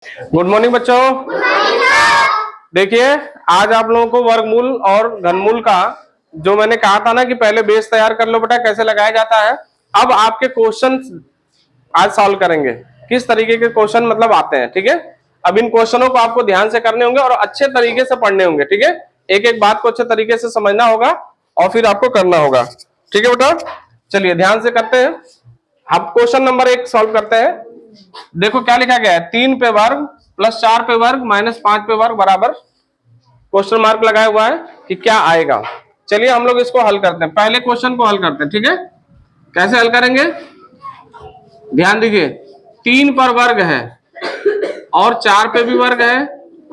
Good morning बच्चों। देखिए, आज आप लोगों को वर्गमूल और घनमूल का जो मैंने कहा था ना कि पहले बेस तैयार कर लो बेटा कैसे लगाया जाता है। अब आपके क्वेश्चन आज सॉल्व करेंगे, किस तरीके के क्वेश्चन मतलब आते हैं। ठीक है, अब इन क्वेश्चनों को आपको ध्यान से करने होंगे और अच्छे तरीके से पढ़ने होंगे। ठीक है, एक एक बात को अच्छे तरीके से समझना होगा और फिर आपको करना होगा। ठीक है बेटा, चलिए ध्यान से करते हैं। अब क्वेश्चन नंबर 1 सॉल्व करते हैं। देखो क्या लिखा गया है, 3 पे वर्ग प्लस 4 पे वर्ग माइनस 5 पे वर्ग बराबर क्वेश्चन मार्क लगाया हुआ है कि क्या आएगा। चलिए हम लोग इसको हल करते हैं, पहले क्वेश्चन को हल करते हैं। ठीक है, कैसे हल करेंगे ध्यान दीजिए। 3 पर वर्ग है और 4 पे भी वर्ग है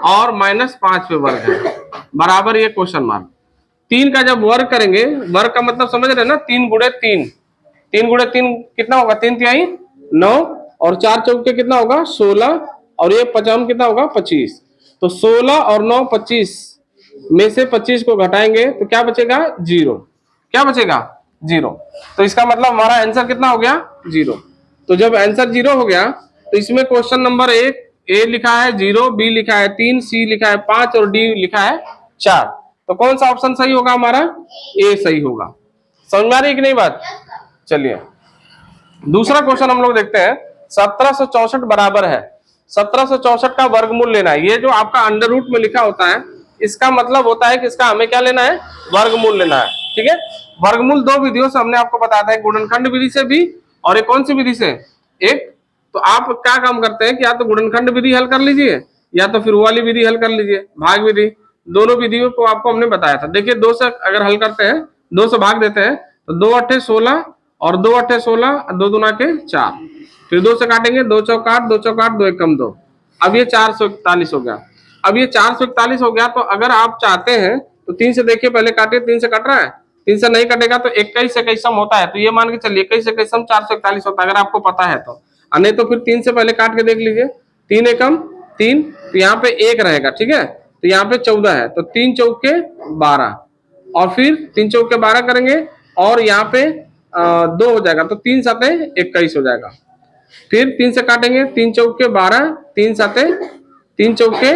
और माइनस 5 पे वर्ग है बराबर ये क्वेश्चन मार्क। 3 का जब वर्ग करेंगे, वर्ग का मतलब समझ रहे हैं ना, 3 गुणे 3, 3 गुणे 3 कितना होगा, 3 तिहाई 9 और 4 चौके कितना होगा 16 और ये 50 कितना होगा 25। तो 16 और 9 25 में से 25 को घटाएंगे तो क्या बचेगा 0। क्या बचेगा 0। तो इसका मतलब हमारा आंसर कितना हो गया 0। तो जब आंसर 0 हो गया तो इसमें क्वेश्चन नंबर 1 ए लिखा है 0, बी लिखा है 3, सी लिखा है 5 और डी लिखा है 4। तो कौन सा ऑप्शन सही होगा हमारा, ए सही होगा। समझ में आ रही है कि नहीं बात। चलिए दूसरा क्वेश्चन हम लोग देखते हैं। 1764 बराबर है, 1764 का वर्गमूल लेना है। ये जो आपका अंडर रूट में लिखा होता है इसका मतलब होता है कि इसका हमें क्या लेना है, वर्गमूल लेना है। ठीक है, वर्गमूल 2 विधियों से हमने आपको बताया था, गुणनखंड विधि से भी और एक कौन सी विधि से, एक तो आप क्या काम करते हैं कि या तो गुणनखंड विधि हल कर लीजिए या तो फिर वो वाली विधि हल कर लीजिए, भाग विधि। दोनों विधियों को आपको हमने बताया था। देखिए 2 से अगर हल करते हैं, 2 से भाग देते हैं तो 2 अट्ठे 16 और 2 अट्ठे 16, 2 दूना के 4, फिर 2 से काटेंगे 2 चौक 8, 2 चौक 8, 2 एकम 2। अब ये 441 हो गया। अब ये 441 हो गया तो अगर आप चाहते हैं तो 3 से देखिए, पहले काटिए, 3 से कट रहा है, 3 से नहीं कटेगा तो 21 21 होता है। तो ये मान के चलिए 21 21 441 होता है अगर आपको पता है तो, नहीं तो फिर 3 से पहले काट के देख लीजिए। 3 एकम 3, तो यहाँ पे 1 रहेगा। ठीक है, तो यहाँ पे 14 है तो 3 चौके 12 और फिर 3 चौके 12 करेंगे और यहाँ पे 2 हो जाएगा तो 3 साते 21 हो जाएगा। फिर 3 से काटेंगे, 3 चौके 12, 3 साते 3 चौके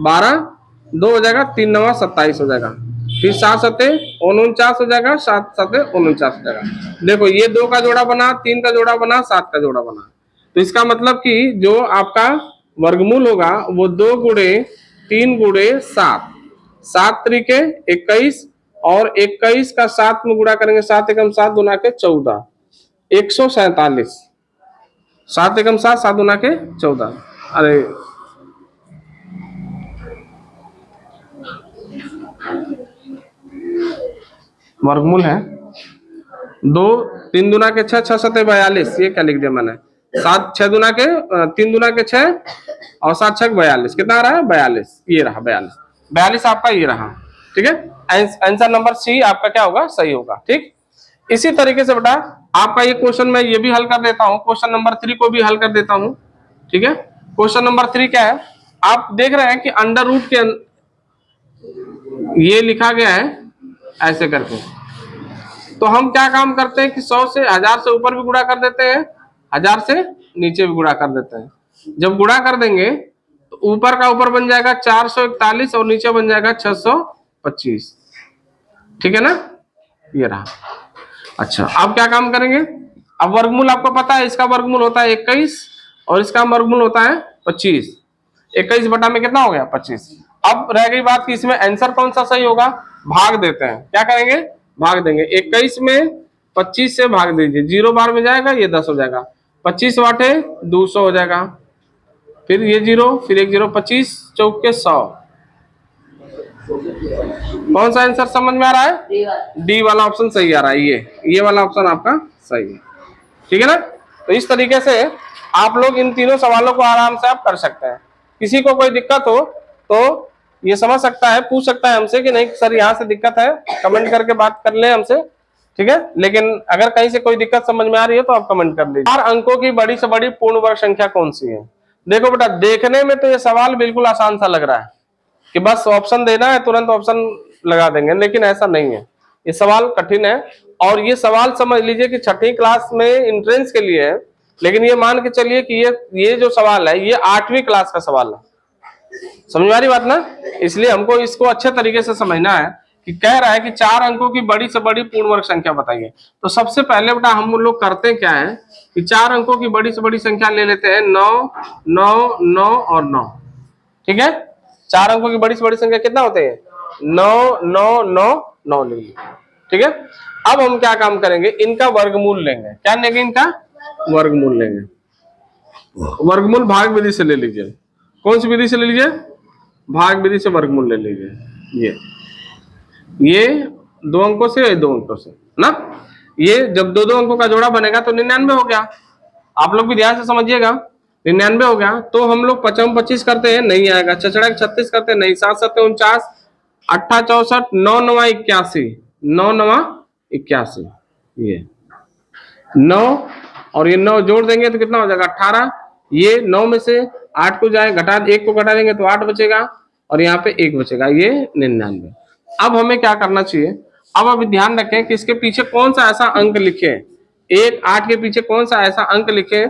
12, 2 हो जाएगा, 3 नवा 27 हो जाएगा। फिर 7 सते 49 हो जाएगा, 7 सते 49 हो जाएगा। देखो ये 2 का जोड़ा बना, 3 का जोड़ा बना, 7 का जोड़ा बना। तो इसका मतलब कि जो आपका वर्गमूल होगा वो 2 गुणे 3 गुणे 7, 7 तरीके 21 और 21 का 7 में गुणा करेंगे, 7 एकम 7 गुना के 14, 147, 7 एकम 7, 7 गुना के 14। अरे वर्गमूल है 2, 3 दुना के 6, 6 सते 42, ये क्या लिख दिया मैंने, 7 6 दुना के 3 दुना के 6 और 7 6 42, कितना आ रहा है 42, ये रहा 42, 42 आपका ये रहा। ठीक है, आंसर नंबर सी आपका क्या होगा, सही होगा। ठीक, इसी तरीके से बेटा आपका ये क्वेश्चन मैं ये भी हल कर देता हूँ, क्वेश्चन नंबर 3 को भी हल कर देता हूँ। ठीक है, क्वेश्चन नंबर 3 क्या है, आप देख रहे हैं कि अंडर रूट के ये लिखा गया है ऐसे करके। तो हम क्या काम करते हैं कि 100 से 1000 से ऊपर भी गुणा कर देते हैं, 1000 से नीचे भी गुणा कर देते हैं। जब गुणा कर देंगे तो ऊपर का ऊपर बन जाएगा 441 और नीचे बन जाएगा 625। ठीक है ना, ये रहा। अच्छा अब क्या काम करेंगे, अब वर्गमूल आपको पता है, इसका वर्गमूल होता है 21 और इसका वर्गमूल होता है 25। 21 बटा में कितना हो गया 25। अब रह गई बात कि इसमें आंसर कौन सा सही होगा, भाग देते हैं। क्या करेंगे, भाग देंगे। 21 में 25 से भाग दीजिए, 0 बार में जाएगा, ये 10 हो जाएगा, 25 वाटे 200 हो जाएगा, फिर ये 0, फिर एक 0, 25 चौके 100। कौन सा आंसर समझ में आ रहा है, डी वाला ऑप्शन सही आ रहा है, ये वाला ऑप्शन आपका सही है। ठीक है ना, तो इस तरीके से आप लोग इन तीनों सवालों को आराम से आप कर सकते हैं। किसी को कोई दिक्कत हो तो ये समझ सकता है, पूछ सकता है हमसे कि नहीं सर यहाँ से दिक्कत है, कमेंट करके बात कर ले हमसे। ठीक है, लेकिन अगर कहीं से कोई दिक्कत समझ में आ रही है तो आप कमेंट कर लीजिए। 4 अंकों की बड़ी से बड़ी पूर्ण वर्ग संख्या कौन सी है। देखो बेटा देखने में तो ये सवाल बिल्कुल आसान सा लग रहा है कि बस ऑप्शन देना है तुरंत ऑप्शन लगा देंगे, लेकिन ऐसा नहीं है, ये सवाल कठिन है। और ये सवाल समझ लीजिए कि 6ठी क्लास में एंट्रेंस के लिए है, लेकिन ये मान के चलिए कि ये जो सवाल है ये 8वीं क्लास का सवाल है। समझ में आ रही बात ना? इसलिए हमको इसको अच्छे तरीके से समझना है कि कह रहा है कि 4 अंकों की बड़ी से बड़ी पूर्ण वर्ग संख्या बताइए। तो सबसे पहले बेटा हम लोग करते क्या है कि 4 अंकों की बड़ी से बड़ी संख्या ले लेते हैं 9, 9, 9 और 9। ठीक है, 4 अंकों की बड़ी से बड़ी संख्या कितना होते हैं? 9, 9, 9, 9 ले लीजिए। ठीक है, अब हम क्या काम करेंगे, इनका वर्गमूल लेंगे। क्या लेंगे? इनका वर्गमूल लेंगे। वर्गमूल भाग विधि से ले लीजिए। कौन सी विधि से ले लीजिए? भाग विधि से वर्गमूल ले लीजिए। ये 2 अंकों से, 2 अंकों से ना, ये जब 2 अंकों का जोड़ा बनेगा तो 99 हो गया। आप लोग भी ध्यान से समझिएगा, 99 हो गया। तो हम लोग 55 25 करते हैं, नहीं आएगा। चचड़ा 36 करते हैं, नहीं। 7 7 49, 8 64, 9 9 81, 9 9 81। ये 9 और ये 9 जोड़ देंगे तो कितना हो जाएगा? 18। ये 9 में से 8 को जाए घटा, 1 को घटा देंगे तो 8 बचेगा और यहाँ पे 1 बचेगा, ये 99। अब हमें क्या करना चाहिए? अब अभी ध्यान रखें कि इसके पीछे कौन सा ऐसा अंक लिखे, 1 8 के पीछे कौन सा ऐसा अंक लिखे,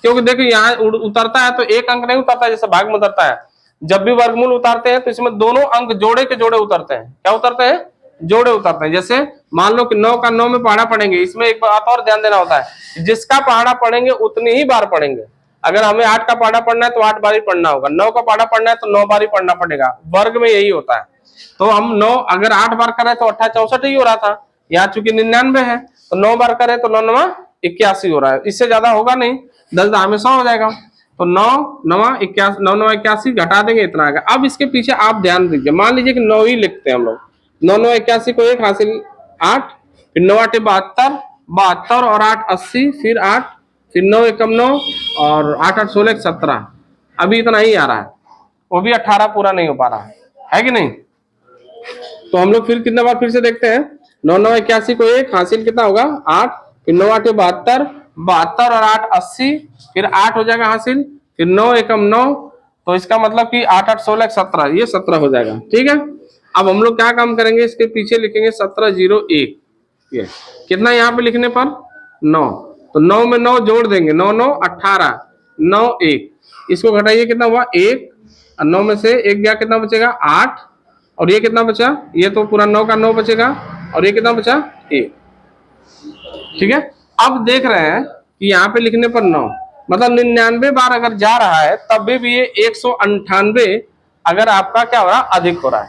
क्योंकि देखो यहाँ उतरता है तो एक अंक नहीं उतरता है जैसे भाग में उतरता है। जब भी वर्गमूल उतारते हैं तो इसमें दोनों अंक जोड़े के जोड़े उतरते हैं। क्या उतरते हैं? जोड़े उतरते हैं। जैसे मान लो कि 9 का 9 में पहाड़ा पढ़ेंगे, इसमें एक बात और ध्यान देना होता है, जिसका पहाड़ा पढ़ेंगे उतनी ही बार पढ़ेंगे। अगर हमें 8 का पहाड़ा पढ़ना है तो 8 बार ही पढ़ना होगा, 9 का पहाड़ा पढ़ना है तो 9 बार ही पढ़ना पड़ेगा। वर्ग में यही होता है। तो हम 9 अगर 8 बार करें तो 8 64 ही हो रहा था, यहाँ चूंकि 99 है तो 9 बार करें तो 9 9 81 हो रहा है। इससे ज्यादा होगा नहीं, 10 10 में 100 हो जाएगा। तो 9 9 81, 9 9 81 घटा देंगे, इतना आएगा। अब इसके पीछे आप ध्यान दीजिए, मान लीजिए कि 9 ही लिखते हैं हम लोग। 9 9 81 को 1 हासिल 8, फिर 9 8 72, 72 और 8 80, फिर 8, फिर 9 1 9 और 8 8 16 17। अभी इतना ही आ रहा है, वो भी 18 पूरा नहीं हो पा रहा है कि नहीं? तो हम लोग फिर कितने बार फिर से देखते हैं। 9 9 81 को 1 हासिल कितना होगा? 8, फिर 9 8 72, 72 और 8 80, फिर 8 हो जाएगा हासिल, फिर 9 1 9। तो इसका मतलब कि 8 8 16 17, ये 17 हो जाएगा। ठीक है, अब हम लोग क्या काम करेंगे, इसके पीछे लिखेंगे 17 0 1। ये कितना यहाँ पे लिखने पर? 9। तो 9 में 9 जोड़ देंगे, 9 9 18, 9 1। इसको घटाइए, कितना हुआ? 1। 9 में से 1 गया, कितना बचेगा? 8। और ये कितना बचा? ये तो पूरा 9 का 9 बचेगा और ये कितना बचा? 1। ठीक है, अब देख रहे हैं कि यहाँ पे लिखने पर 9 मतलब 99 बार अगर जा रहा है तब भी ये 198 अगर आपका क्या हो रहा है? अधिक हो रहा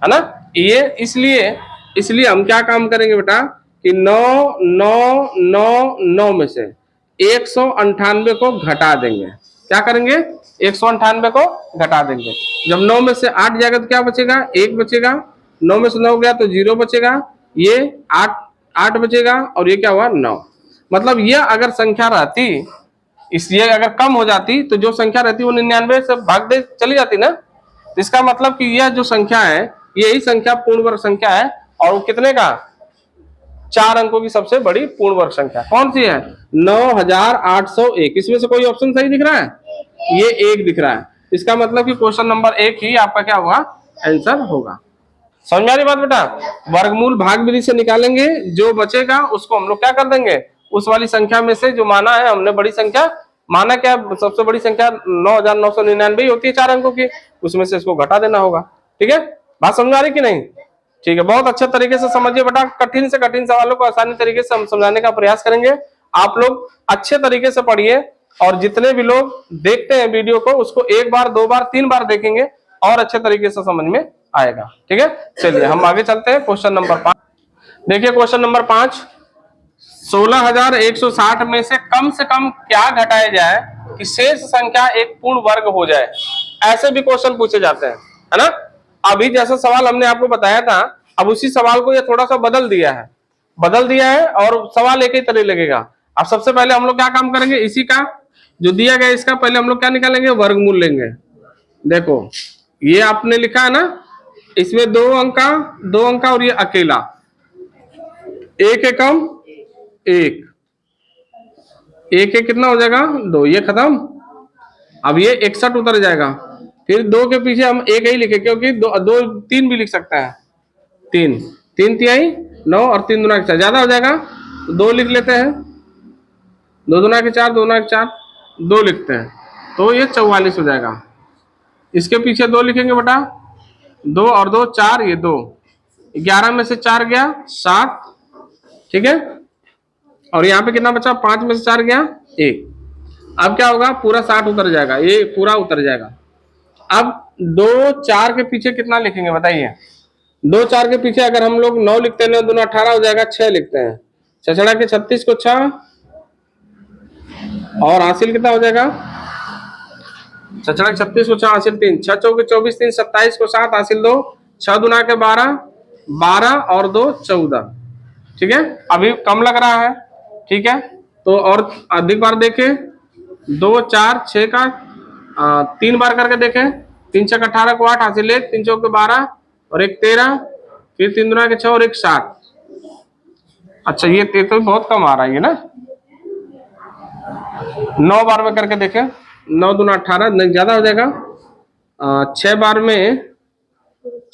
है ना? ये इसलिए हम क्या काम करेंगे बेटा कि 9 9 9 9 में से 198 को घटा देंगे। क्या करेंगे? 198 को घटा देंगे। जब 9 में से 8 जाएगा तो क्या बचेगा? 1 बचेगा। 9 में से 9 गया तो 0 बचेगा। ये 8 बचेगा और ये क्या हुआ? 9। मतलब ये अगर संख्या रहती, इसलिए अगर कम हो जाती तो जो संख्या रहती वो 99 से भाग दे चली जाती ना। तो इसका मतलब कि यह जो संख्या है यही संख्या पूर्ण वर्ग संख्या है। और वो कितने का? 4 अंकों की सबसे बड़ी पूर्ण वर्ग संख्या कौन सी है? 9801। इसमें से कोई ऑप्शन सही दिख रहा है? ये 1 दिख रहा है। इसका मतलब कि क्वेश्चन नंबर 1 ही आपका क्या होगा? आंसर होगा। समझ में आ रही बात बेटा? वर्गमूल भाग विधि से निकालेंगे, जो बचेगा उसको हम लोग क्या कर देंगे, उस वाली संख्या में से जो माना है हमने बड़ी संख्या, माना क्या सबसे बड़ी संख्या 9999 होती है 4 अंकों की, उसमें से इसको घटा देना होगा। ठीक है, बात समझ आ रही कि नहीं? ठीक है, बहुत अच्छे तरीके से समझिए बेटा। कठिन से कठिन सवालों को आसानी तरीके से हम समझाने का प्रयास करेंगे। आप लोग अच्छे तरीके से पढ़िए और जितने भी लोग देखते हैं वीडियो को उसको 1 बार 2 बार 3 बार देखेंगे और अच्छे तरीके से समझ में आएगा। ठीक है, चलिए हम आगे चलते हैं। क्वेश्चन नंबर 5 देखिए। क्वेश्चन नंबर 5, 16,160 में से कम क्या घटाया जाए कि शेष संख्या एक पूर्ण वर्ग हो जाए। ऐसे भी क्वेश्चन पूछे जाते हैं, है ना? अभी जैसा सवाल हमने आपको बताया था, अब उसी सवाल को ये थोड़ा सा बदल दिया है और सवाल एक ही तरह लगेगा। अब सबसे पहले हम लोग क्या काम करेंगे, इसी का जो दिया गया इसका पहले हम लोग क्या निकालेंगे? वर्गमूल लेंगे। देखो ये आपने लिखा है ना, इसमें 2 अंका और ये अकेला, 1 एकम 1, 1 कितना हो जाएगा? 2, ये खत्म। अब ये 61 उतर जाएगा। फिर 2 के पीछे हम 1 ही लिखे, क्योंकि 2 3 भी लिख सकते हैं। 3 3 तिहाई 9 और 3 दूना 1, ज्यादा हो जाएगा तो 2 लिख लेते हैं। 2 दूना के 4, 2 दूना के 4, 2 लिखते हैं तो ये 44 हो जाएगा। इसके पीछे 2 लिखेंगे बेटा, 2 और 2 4, ये 2, 11 में से 4 गया 7, ठीक है। और यहाँ पे कितना बचा, 5 में से 4 गया 1। अब क्या होगा, पूरा 60 उतर जाएगा, ये पूरा उतर जाएगा। अब 2 4 के पीछे कितना लिखेंगे बताइए। 2 4 के पीछे अगर हम लोग 9 लिखते हैं, 9 दूना 18 हो जाएगा, 6 लिखते हैं, छछड़ा के 36 को 6 और हासिल कितना हो जाएगा, छछड़ा 36 को 6 हासिल 3, 6 चौके 24, 3 27 को 7 हासिल 2, 6 दूना के 12, 12 और 2 14, ठीक है। अभी कम लग रहा है, ठीक है, तो और अधिक बार देखें, 2 4 6 का 3 बार करके देखें, 3 6 18 को 8 हासिल 1, 3 चौके 12 और 1 13, फिर 3 दूना के 6 और 1 7। अच्छा ये तो बहुत कम आ रहा है ये ना, 9 बार में करके देखें, 9 दूना 18, नहीं ज्यादा हो जाएगा, 6 बार में,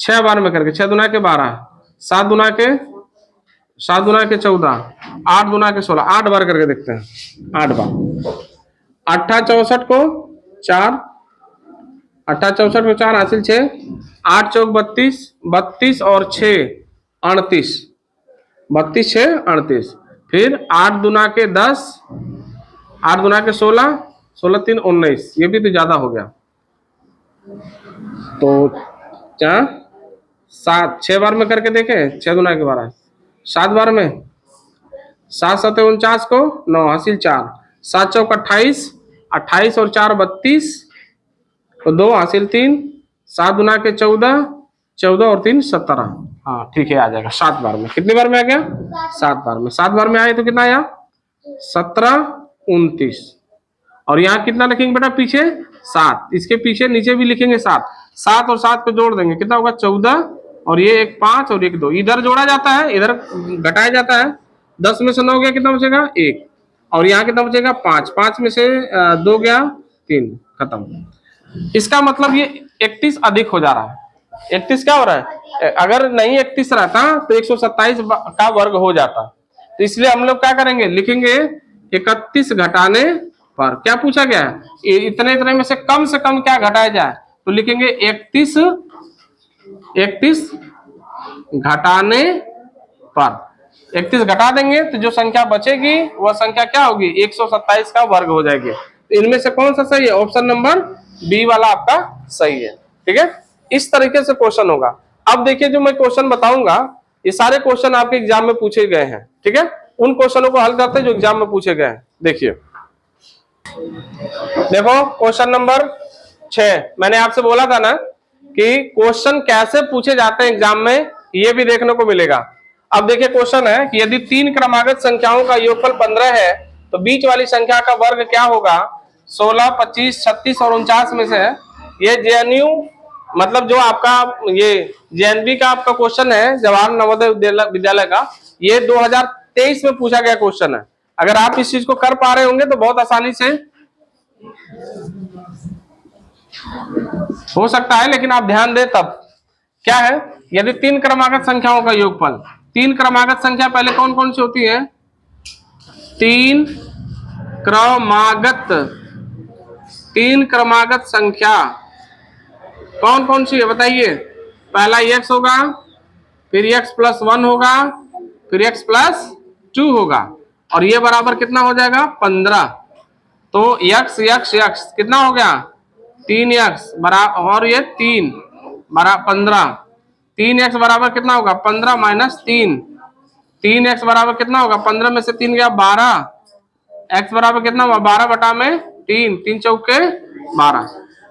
6 बार में करके, 6 दूना के 12, 7 दूना के 14, 8 दूना के 16, 8 बार करके देखते हैं, 8 बार। 8 64 को 4, 8 64 को 4 हासिल 6, 8 चौक 32, 32 और 6 38, 32 6 38, फिर 8 दूना के 10, 8 दूना के 16, 16 3 19, ये भी तो ज्यादा हो गया। तो क्या 7 6 बार में करके देखें, 6 दूना के 12, 7 बार में, 7 7 49 को 9 हासिल 4, 7 चौक 28, 28 और 4 32, तो 2 हासिल 3, 7 दूना के 14, 14 और 3 17, हाँ ठीक है आ जाएगा। 7 बार में, कितनी बार में आ गया, 7 बार में। 7 बार में आए तो कितना आया, 17 29, और यहाँ कितना लिखेंगे बेटा पीछे, 7, इसके पीछे नीचे भी लिखेंगे 7, 7 और 7 को जोड़ देंगे, कितना होगा 14, और ये 1 5 और 1 2, इधर जोड़ा जाता है, इधर घटाया जाता है, 10 में से 9 गया, कितना बचेगा 1, और यहाँ कितना बचेगा 5, 5 में से 2 गया 3, खत्म। इसका मतलब ये 31 अधिक हो जा रहा है। 31 क्या हो रहा है, अगर नहीं 31 रहता तो 127 का वर्ग हो जाता, तो इसलिए हम लोग क्या करेंगे, लिखेंगे 31 घटाने पर, क्या पूछा गया है, इतने इतने में से कम क्या घटाया जाए, तो लिखेंगे 31 घटाने पर। 31 घटा देंगे तो जो संख्या बचेगी वह संख्या क्या होगी, 127 का वर्ग हो जाएगी। तो इनमें से कौन सा सही है, ऑप्शन नंबर बी वाला आपका सही है, ठीक है। इस तरीके से क्वेश्चन होगा। अब देखिए जो मैं क्वेश्चन बताऊंगा ये सारे क्वेश्चन आपके एग्जाम में पूछे गए हैं, ठीक है। उन क्वेश्चनों को हल करते हैं जो एग्जाम में पूछे गए हैं। देखिए देखो क्वेश्चन नंबर 6, मैंने आपसे बोला था ना कि क्वेश्चन कैसे पूछे जाते हैं एग्जाम में, ये भी देखने को मिलेगा। अब देखिए क्वेश्चन है कि यदि 3 क्रमागत संख्याओं का योगफल 15 है तो बीच वाली संख्या का वर्ग क्या होगा, 16 25 36 और 49 में से। ये जेएनयू मतलब जो आपका ये जेएनबी का आपका क्वेश्चन है, जवाहर नवोदय विद्यालय का, ये 2023 में पूछा गया क्वेश्चन है। अगर आप इस चीज को कर पा रहे होंगे तो बहुत आसानी से हो सकता है, लेकिन आप ध्यान दें तब। क्या है, यदि 3 क्रमागत संख्याओं का योगफल, 3 क्रमागत संख्या पहले कौन कौन सी होती है, 3 क्रमागत संख्या कौन कौन सी है बताइए। पहला x होगा, फिर x प्लस 1 होगा, फिर x प्लस 2 होगा, और ये बराबर कितना हो जाएगा 15। तो x कितना हो गया 3x बराबर, और ये 3 बराबर 15, 3x बराबर कितना होगा 15 माइनस 3, 3x बराबर कितना होगा 15 में से 3 गया 12, x बराबर कितना हुआ 12 बटा में 3, 3 चौके 12।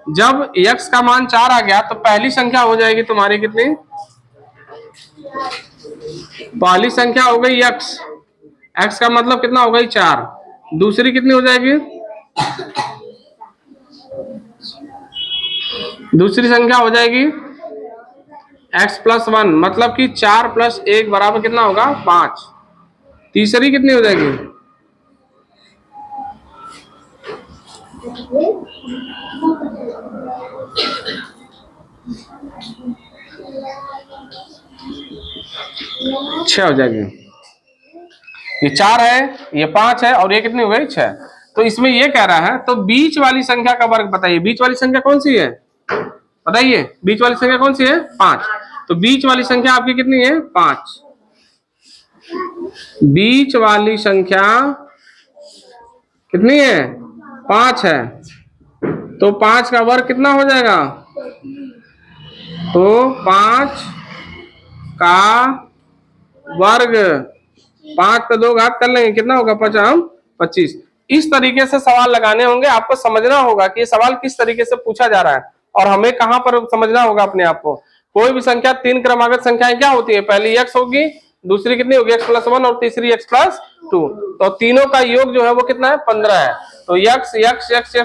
जब x का मान 4 आ गया तो पहली संख्या हो जाएगी तुम्हारी कितनी, पहली संख्या हो गई x का मतलब कितना हो गई 4, दूसरी कितनी हो जाएगी, दूसरी संख्या हो जाएगी x प्लस 1, मतलब कि 4 प्लस 1 बराबर कितना होगा 5, तीसरी कितनी हो जाएगी, छह हो जाएगी। ये 4 है, ये 5 है और ये कितनी हो गई 6। तो इसमें ये कह रहा है तो बीच वाली संख्या का वर्ग बताइए। बीच वाली संख्या कौन सी है बताइए, बीच वाली संख्या कौन सी है 5। तो बीच वाली संख्या आपकी कितनी है 5। बीच वाली संख्या कितनी है 5 है। तो 5 का वर्ग कितना हो जाएगा, तो 5 का वर्ग 5 पे 2 घात कर लेंगे, कितना होगा 25। इस तरीके से सवाल लगाने होंगे। आपको समझना होगा कि ये सवाल किस तरीके से पूछा जा रहा है और हमें कहां पर समझना होगा अपने आप को। कोई भी संख्या 3 क्रमागत संख्याएं क्या होती है, पहली x होगी, दूसरी कितनी होगी x+1 और तीसरी x+2। तो तीनों का योग जो है वो कितना है 15 है। तो x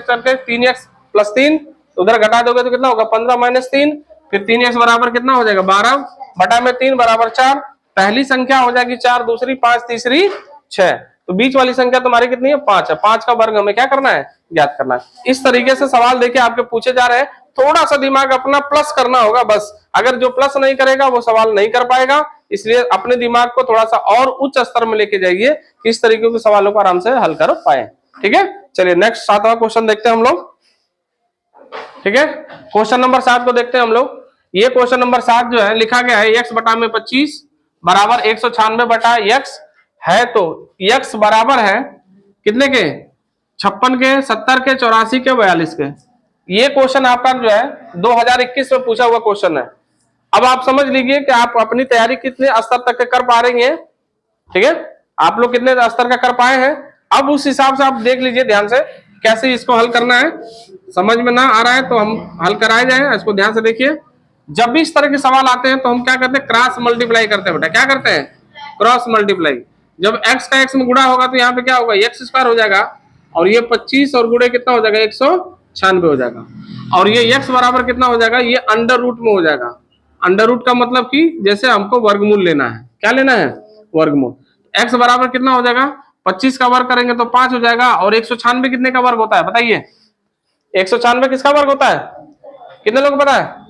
करके 3x+3, उधर घटा दोगे तो कितना होगा 15-3, फिर 3x बराबर कितना हो जाएगा 12 बटा में 3 बराबर 4। पहली संख्या हो जाएगी 4, दूसरी 5, तीसरी 6। तो बीच वाली संख्या तुम्हारी कितनी है 5 है। 5 का वर्ग हमें क्या करना है ज्ञात करना है। इस तरीके से सवाल देखिए आपके पूछे जा रहे हैं। थोड़ा सा दिमाग अपना प्लस करना होगा बस। अगर जो प्लस नहीं करेगा वो सवाल नहीं कर पाएगा। इसलिए अपने दिमाग को थोड़ा सा और उच्च स्तर में लेके जाइए कि इस तरीके के सवालों को आराम से हल कर पाए। ठीक है, चलिए नेक्स्ट 7वां क्वेश्चन देखते हैं हम लोग। ठीक है, क्वेश्चन नंबर 7 को देखते हैं हम लोग। ये क्वेश्चन नंबर 7 जो है लिखा गया है x बटा में 25 बराबर 196 बटा x है। तो x बराबर है कितने के 56 के, 70 के, 84 के, 42 के। ये क्वेश्चन आपका जो है 2021 में पूछा हुआ क्वेश्चन है। अब आप समझ लीजिए कि आप अपनी तैयारी कितने स्तर तक के कर पा रही हैं। ठीक है, आप लोग कितने स्तर का कर पाए हैं। अब उस हिसाब से आप देख लीजिए ध्यान से कैसे इसको हल करना है। समझ में ना आ रहा है तो हम हल कराए जाए, इसको ध्यान से देखिए। जब भी इस तरह के सवाल आते हैं तो हम क्या करते हैं क्रॉस मल्टीप्लाई करते हैं बेटा। क्या करते हैं क्रॉस मल्टीप्लाई। जब x का x में गुणा होगा तो यहाँ पे क्या होगा x² हो जाएगा और ये 25 और गुणे कितना हो जाएगा 196 हो जाएगा। और ये x बराबर कितना हो जाएगा, ये अंडर रूट में हो जाएगा। अंडर रूट का मतलब कि जैसे हमको वर्गमूल लेना है। क्या लेना है वर्गमूल। x बराबर कितना हो जाएगा 25 का वर्ग करेंगे तो 5 हो जाएगा। और 196 कितने का वर्ग होता है बताइए। 196 किसका वर्ग होता है, कितने लोग पता है।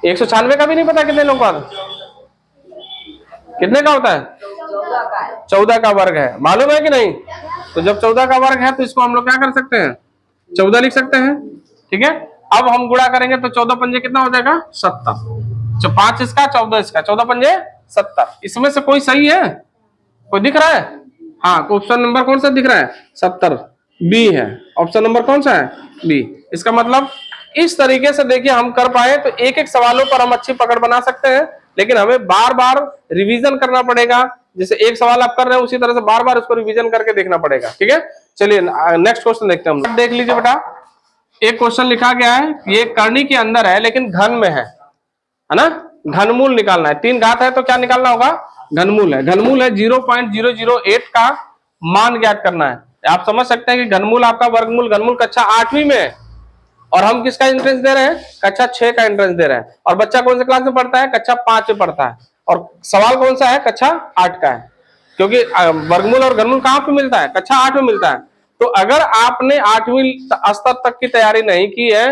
196 का भी नहीं पता कितने लोग का, कितने का होता है 14 का वर्ग है। मालूम है कि नहीं। तो जब 14 का वर्ग है तो इसको हम लोग क्या कर सकते हैं 14 लिख सकते हैं। ठीक है, अब हम गुणा करेंगे तो 14 पंजे कितना हो जाएगा 70। 5 इसका 14 इसका 14 पंजे 70। इसमें से कोई सही है, कोई दिख रहा है। हाँ, ऑप्शन नंबर कौन सा दिख रहा है 70 बी है। ऑप्शन नंबर कौन सा है बी। इसका मतलब इस तरीके से देखिए हम कर पाए तो एक एक सवालों पर हम अच्छी पकड़ बना सकते हैं। लेकिन हमें बार बार रिवीजन करना पड़ेगा। जैसे एक सवाल आप कर रहे हैं उसी तरह से बार बार उसको रिवीजन करके देखना पड़ेगा। ठीक है, चलिए नेक्स्ट क्वेश्चन देखते हैं हम। देख लीजिए बेटा, एक क्वेश्चन लिखा गया है, ये करनी के अंदर है लेकिन घन में है ना। घनमूल निकालना है। 3 घात है तो क्या निकालना होगा घनमूल है। घनमूल है 0.008 का मान ज्ञात करना है। आप समझ सकते हैं कि घनमूल आपका वर्गमूल घनमूल कक्षा 8वीं में है और हम किसका एंट्रेंस दे रहे हैं कक्षा 6 का एंट्रेंस दे रहे हैं। और बच्चा कौन से क्लास में पढ़ता है कक्षा 5 में पढ़ता है। और सवाल कौन सा है कक्षा 8 का है, क्योंकि वर्गमूल और घनमूल कहां पे मिलता है कक्षा 8 में मिलता है। तो अगर आपने 8वीं स्तर तक की तैयारी नहीं की है,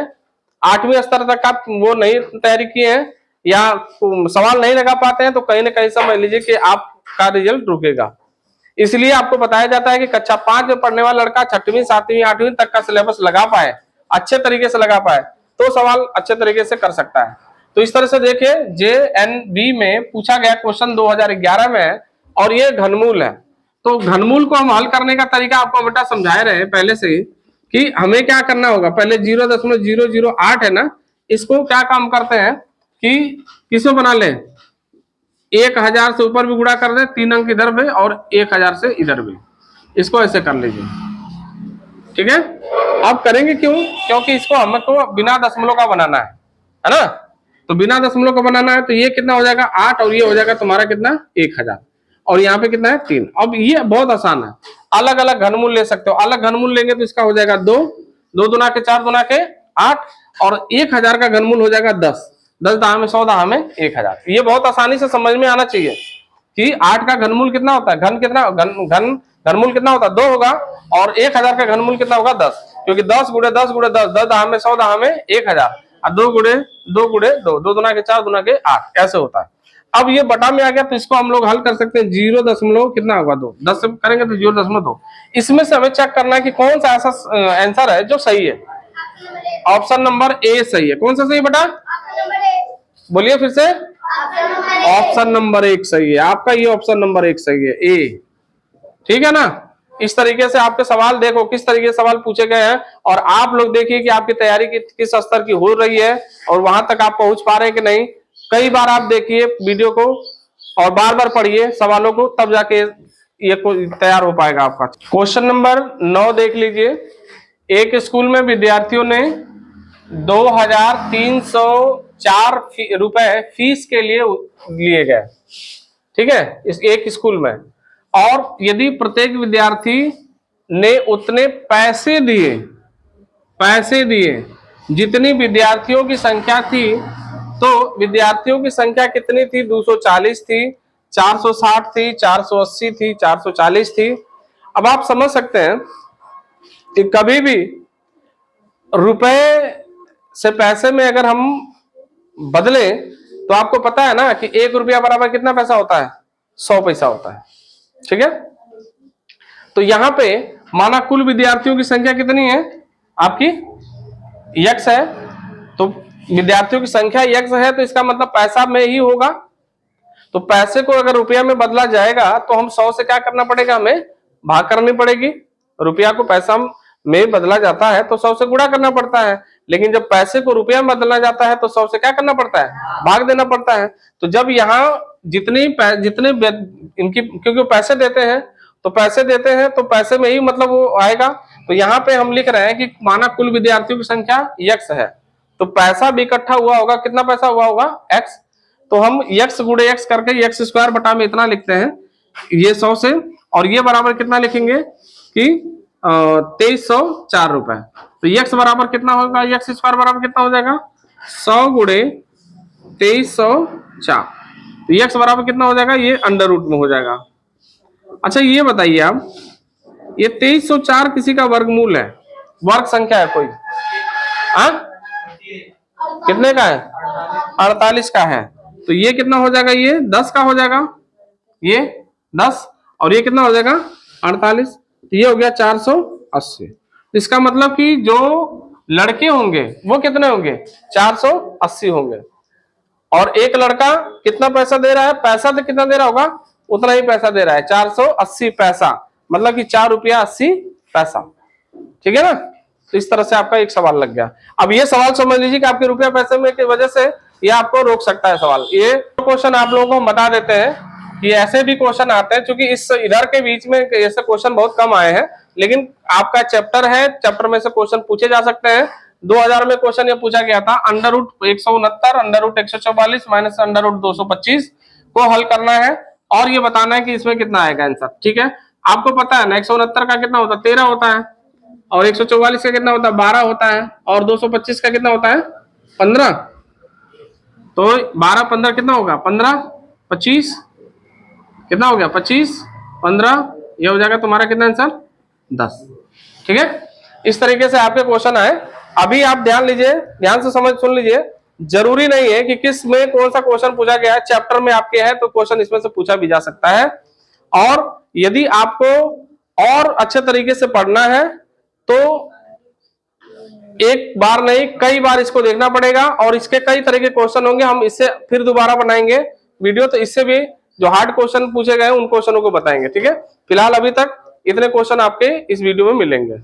8वीं स्तर तक आप वो नहीं तैयारी की है या सवाल नहीं लगा पाते हैं तो कहीं ना कहीं समझ लीजिए कि आपका रिजल्ट रुकेगा। इसलिए आपको बताया जाता है कि कक्षा 5 में पढ़ने वाला लड़का 6वीं 7वीं 8वीं तक का सिलेबस लगा पाए, अच्छे तरीके से लगा पाए तो सवाल अच्छे तरीके से कर सकता है। तो इस तरह से देखिए JNV में पूछा गया क्वेश्चन 2011 में और ये घनमूल है। तो घनमूल को हम हल करने का तरीका आपको बेटा समझाए रहे पहले से ही कि हमें क्या करना होगा। पहले 0.008 है ना, इसको क्या काम करते हैं कि किसमें बना ले 1000 से ऊपर भी गुणा कर दे 3 अंक इधर भी और 1000 से इधर भी, इसको ऐसे कर लीजिए। ठीक है, अब करेंगे क्यों, क्योंकि इसको हमको बिना दशमलव का बनाना है ना। तो बिना दशमलव का बनाना है तो ये कितना हो जाएगा 8 और ये हो जाएगा तुम्हारा कितना 1000 और यहाँ पे कितना है 3। अब ये बहुत आसान है, अलग अलग घनमूल ले सकते हो। अलग घनमूल लेंगे तो इसका हो जाएगा 2, 2 दूना के 4 दूना के 8 और 1000 का घनमूल हो जाएगा 10, 10 दहा में 100 दहा में 1000। ये बहुत आसानी से समझ में आना चाहिए कि 8 का घनमूल कितना होता है, घनमूल कितना होता है 2 होगा और 1000 का घनमूल कितना होगा 10, क्योंकि 10 गुणे 10 गुणे 10, 10 दहा में 100 दहा में 1000 और 2 गुणे 2 गुणे 2, 2 दूना के 4 दूना के 8 ऐसे होता है। अब ये बटा में आ गया तो इसको हम लोग हल कर सकते हैं 0 दशमलव कितना होगा 2, 10 से करेंगे तो 0.2। इसमें से हमें चेक करना है कि कौन सा ऐसा आंसर है जो सही है। ऑप्शन नंबर ए सही है। कौन सा सही बेटा? बोलिए फिर से। ऑप्शन नंबर 1 सही है आपका, ये ऑप्शन नंबर 1 सही है, ए। ठीक है ना। इस तरीके से आपके सवाल देखो किस तरीके से सवाल पूछे गए हैं, और आप लोग देखिए कि आपकी तैयारी किस स्तर की हो रही है और वहां तक आप पहुंच पा रहे हैं कि नहीं। कई बार आप देखिए वीडियो को और बार बार पढ़िए सवालों को, तब जाके ये तैयार हो पाएगा आपका। क्वेश्चन नंबर 9 देख लीजिए। एक स्कूल में विद्यार्थियों ने 2304 रुपए फीस के लिए गए, ठीक है, इस एक स्कूल में, और यदि प्रत्येक विद्यार्थी ने उतने पैसे दिए जितनी विद्यार्थियों की संख्या थी, तो विद्यार्थियों की संख्या कितनी थी? 240 थी, 460 थी, 480 थी, 440 थी। अब आप समझ सकते हैं कि कभी भी रुपए से पैसे में अगर हम बदले तो आपको पता है ना कि 1 रुपया बराबर कितना पैसा होता है? 100 पैसा होता है। ठीक है, तो यहां पे माना कुल विद्यार्थियों की संख्या कितनी है आपकी? x है, तो विद्यार्थियों की संख्या x है, तो इसका मतलब पैसा में ही होगा। तो पैसे को अगर रुपया में बदला जाएगा तो हम 100 से क्या करना पड़ेगा? हमें भाग करनी पड़ेगी। रुपया को पैसा में बदला जाता है तो 100 से गुणा करना पड़ता है, लेकिन जब पैसे को रुपया में बदला जाता है तो 100 से क्या करना पड़ता है? भाग देना पड़ता है। तो जब यहाँ जितने इनकी, क्योंकि पैसे देते हैं तो पैसे में ही मतलब वो आएगा। तो यहाँ पे हम लिख रहे हैं कि माना कुल विद्यार्थियों की संख्या x है, तो पैसा भी इकट्ठा हुआ होगा। कितना पैसा हुआ होगा? x। तो हम x गुणे x करके x स्क्वायर बटा में इतना लिखते हैं, ये 100 से, और ये बराबर कितना लिखेंगे कि 2304 रुपए। तो x बराबर कितना होगा? x स्क्वायर बराबर कितना हो जाएगा? 100 गुणे 2304। तो x बराबर कितना हो जाएगा? ये अंडर रूट में हो जाएगा। अच्छा ये बताइए आप, ये 2304 किसी का वर्गमूल है, वर्ग संख्या है कोई? कितने का है? 48 का है। तो ये कितना हो जाएगा? ये 10 का हो जाएगा, ये 10, और ये कितना हो जाएगा? 48। तो ये हो गया 480। इसका मतलब कि जो लड़के होंगे वो कितने होंगे? 480 होंगे। और एक लड़का कितना पैसा दे रहा है? पैसा तो कितना दे रहा होगा? उतना ही पैसा दे रहा है, 480 पैसा, मतलब कि 4 रुपया 80 पैसा। ठीक है ना। तो इस तरह से आपका एक सवाल लग गया। अब ये सवाल समझ लीजिए कि आपके रुपया पैसे में की वजह से ये आपको रोक सकता है सवाल। ये क्वेश्चन आप लोगों को हम बता देते हैं कि ऐसे भी क्वेश्चन आते हैं, क्योंकि इस इधर के बीच में ऐसे क्वेश्चन बहुत कम आए हैं, लेकिन आपका चैप्टर है, चैप्टर में से क्वेश्चन पूछे जा सकते हैं। 2000 में क्वेश्चन ये पूछा गया था, under root 169 under root 144 minus under root 225 को हल करना है और ये बताना है कि इसमें कितना आएगा आंसर। ठीक है, आपको पता है ना 169 का कितना होता है? 13 होता है, और 144 का कितना होता है? 12 होता है, और 225 का कितना होता है? 15। तो 12 15 कितना होगा? 15 25 कितना हो गया? 25 15, ये हो जाएगा तुम्हारा कितना आंसर? 10। ठीक है, इस तरीके से आपके क्वेश्चन आए। अभी आप ध्यान लीजिए, ध्यान से सुन लीजिए। जरूरी नहीं है कि किस में कौन सा क्वेश्चन पूछा गया है, चैप्टर में आपके है तो क्वेश्चन इसमें से पूछा भी जा सकता है। और यदि आपको और अच्छे तरीके से पढ़ना है तो एक बार नहीं कई बार इसको देखना पड़ेगा, और इसके कई तरह के क्वेश्चन होंगे। हम इससे फिर दोबारा बनाएंगे वीडियो, तो इससे भी जो हार्ड क्वेश्चन पूछे गए उन क्वेश्चनों को बताएंगे। ठीक है, फिलहाल अभी तक इतने क्वेश्चन आपके इस वीडियो में मिलेंगे।